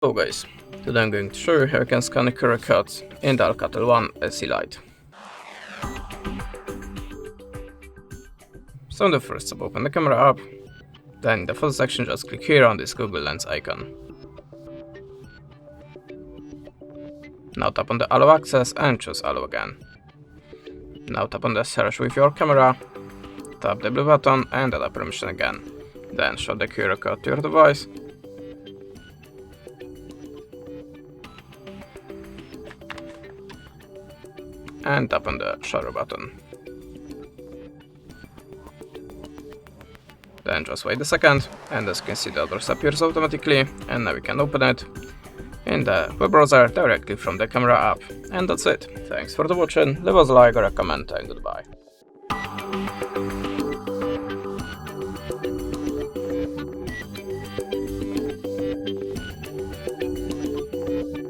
Hello guys, today I'm going to show you how you can scan a QR code in the Alcatel 1SE Lite. So in the first step, open the camera app, then in the first section just click here on this Google Lens icon. Now tap on the Allow Access and choose Allow again. Now tap on the Search with your camera, tap the blue button and allow permission again. Then show the QR code to your device. And tap on the shutter button. Then just wait a second, and as you can see the address appears automatically, and now we can open it in the web browser directly from the camera app. And that's it. Thanks for watching, leave us a like or a comment, and goodbye.